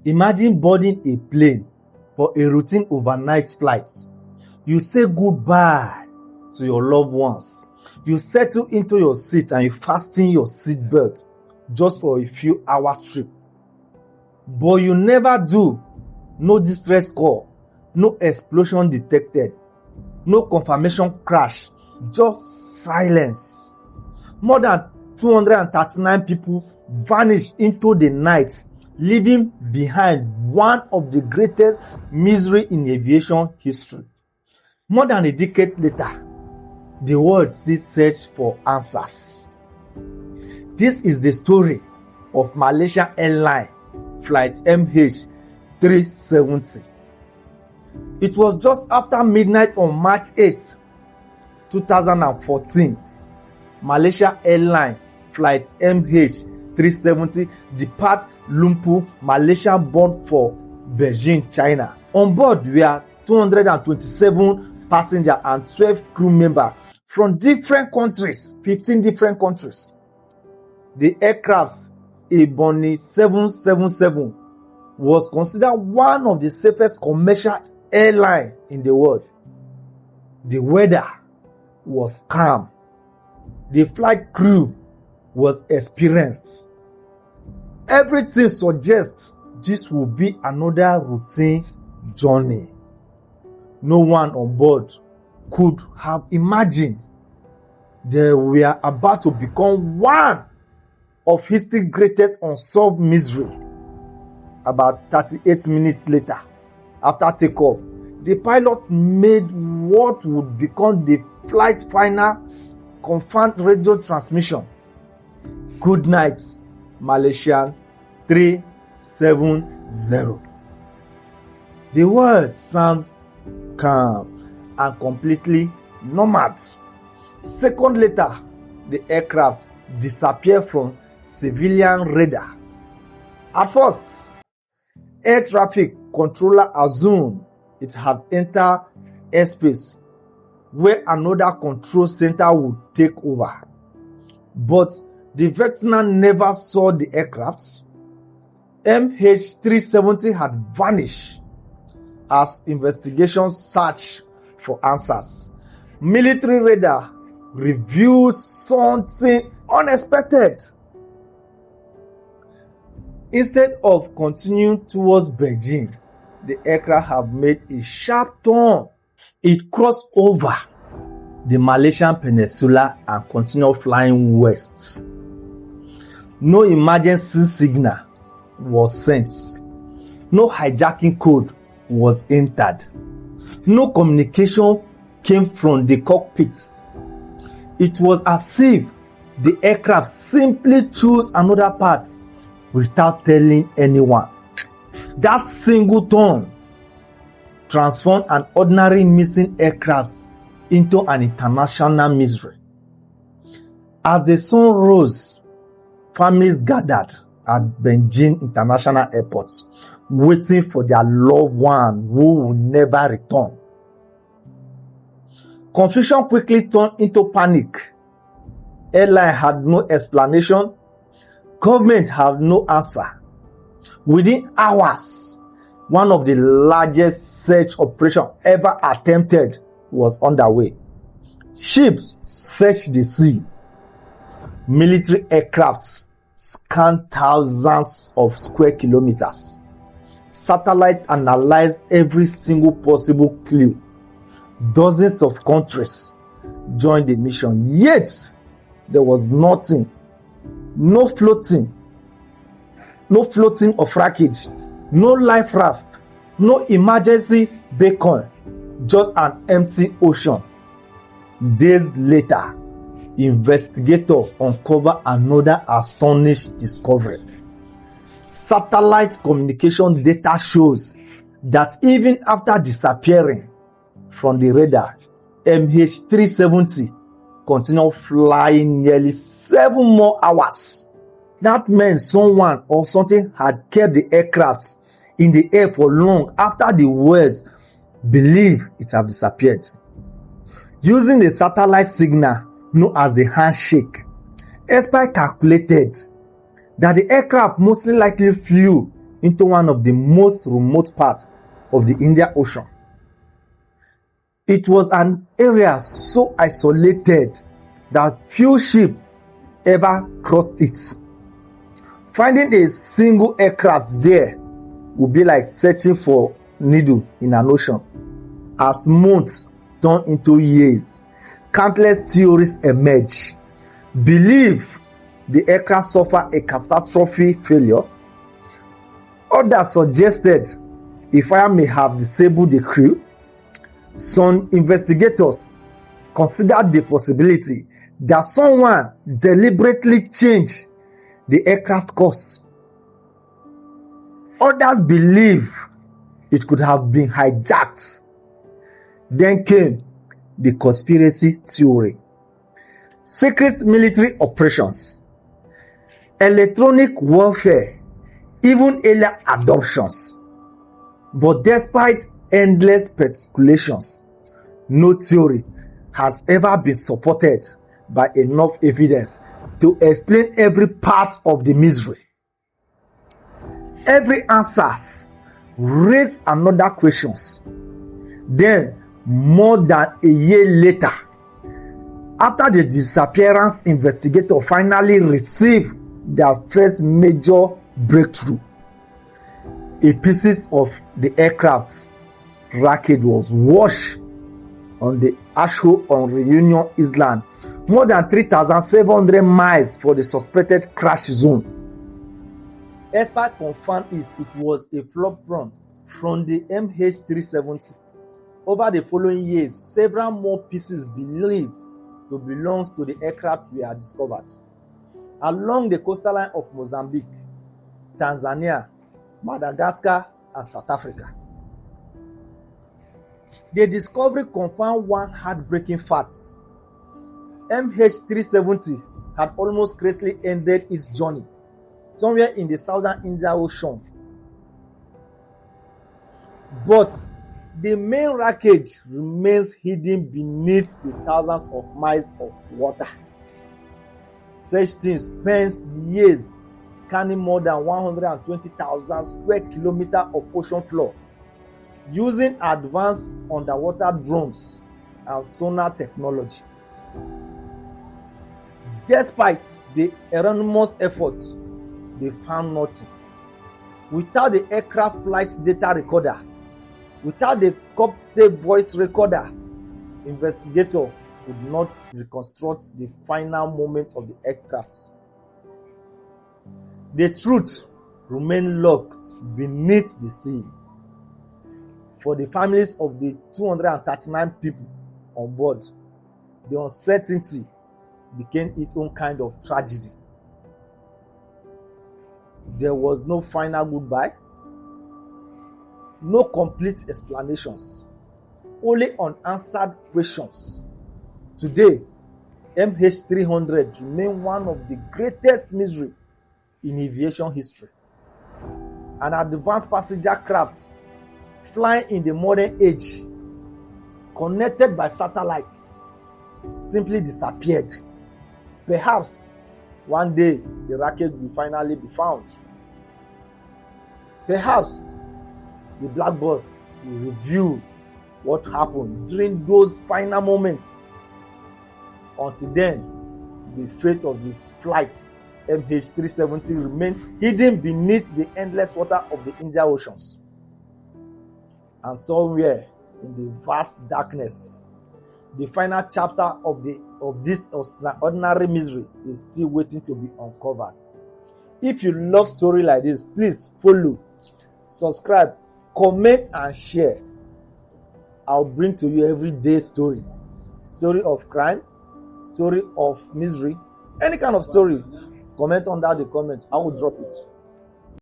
Imagine boarding a plane for a routine overnight flight. You say goodbye to your loved ones. You settle into your seat and you fasten your seat belt just for a few hours trip. But you never do. No distress call, no explosion detected, no confirmation crash, just silence. More than 239 people vanished into the night, leaving behind one of the greatest misery in aviation history. More than a decade later, the world still searches for answers. This is the story of Malaysia Airlines Flight MH370. It was just after midnight on March 8, 2014. Malaysia Airlines Flight MH370 depart Lumpur, Malaysia, bound for Beijing, China. On board were 227 passengers and 12 crew members from different countries, 15 different countries. The aircraft, a Boeing 777, was considered one of the safest commercial airlines in the world. The weather was calm. The flight crew was experienced. Everything suggests this will be another routine journey. No one on board could have imagined they were about to become one of history's greatest unsolved mystery. About 38 minutes later, after takeoff, the pilot made what would become the flight final confirmed radio transmission. Good night, Malaysia 370. The world sounds calm and completely normal. Seconds later, the aircraft disappeared from civilian radar. At first, air traffic controller assumed it had entered airspace where another control center would take over. But the veteran never saw the aircraft. MH370 had vanished as investigations searched for answers. Military radar revealed something unexpected. Instead of continuing towards Beijing, the aircraft have made a sharp turn. It crossed over the Malaysian peninsula and continued flying west. No emergency signal was sent. No hijacking code was entered. No communication came from the cockpit. It was as if the aircraft simply chose another path without telling anyone. That single turn transformed an ordinary missing aircraft into an international mystery. As the sun rose, families gathered at Beijing International Airport, waiting for their loved one who will never return. Confusion quickly turned into panic. Airline had no explanation. Government had no answer. Within hours, one of the largest search operations ever attempted was underway. Ships searched the sea. Military aircrafts scanned thousands of square kilometers. Satellite analyzed every single possible clue. Dozens of countries joined the mission. Yet, there was nothing. No floating of wreckage, no life raft, no emergency beacon, just an empty ocean. Days later, investigators uncovered another astonishing discovery. Satellite communication data shows that even after disappearing from the radar, MH370 continued flying nearly 7 more hours. That meant someone or something had kept the aircraft in the air for long after the worlds believed it had disappeared. Using the satellite signal known as the handshake, experts calculated that the aircraft most likely flew into one of the most remote parts of the Indian Ocean. It was an area so isolated that few ships ever crossed it. Finding a single aircraft there would be like searching for a needle in an ocean. As months turn into years, countless theories emerge. Believe the aircraft suffered a catastrophic failure. Others suggested a fire may have disabled the crew. Some investigators considered the possibility that someone deliberately changed the aircraft course. Others believe it could have been hijacked. Then came the conspiracy theory. Secret military operations, electronic warfare, even alien abductions. But despite endless speculations, no theory has ever been supported by enough evidence to explain every part of the mystery. Every answer raises another questions. Then, more than a year later, after the disappearance investigator finally received their first major breakthrough, a pieces of the aircraft's wreckage was washed on the ashore on Reunion Island, more than 3,700 miles from the suspected crash zone. Experts confirmed it was a flop run from the MH370. Over the following years, several more pieces believed to belong to the aircraft were discovered along the coastal line of Mozambique, Tanzania, Madagascar, and South Africa. The discovery confirmed one heartbreaking fact. MH370 had almost greatly ended its journey somewhere in the southern Indian Ocean. But the main wreckage remains hidden beneath the thousands of miles of water. Search teams spent years scanning more than 120,000 square kilometers of ocean floor using advanced underwater drones and sonar technology. Despite the enormous efforts, they found nothing. Without the aircraft flight data recorder, without the cockpit voice recorder, investigators could not reconstruct the final moments of the aircraft. The truth remained locked beneath the sea. For the families of the 239 people on board, the uncertainty became its own kind of tragedy. There was no final goodbye, no complete explanations, only unanswered questions. Today, MH300 remains one of the greatest mysteries in aviation history. An advanced passenger craft flying in the modern age, connected by satellites, simply disappeared. Perhaps one day the wreckage will finally be found. Perhaps the black box will reveal what happened during those final moments. Until then, the fate of the flight MH370 remained hidden beneath the endless water of the Indian Oceans. And somewhere in the vast darkness, the final chapter of this extraordinary mystery is still waiting to be uncovered. If you love stories like this, please follow, subscribe, comment, and share. I'll bring to you everyday story of crime, story of misery, any kind of story. Comment under the comments. I will drop it.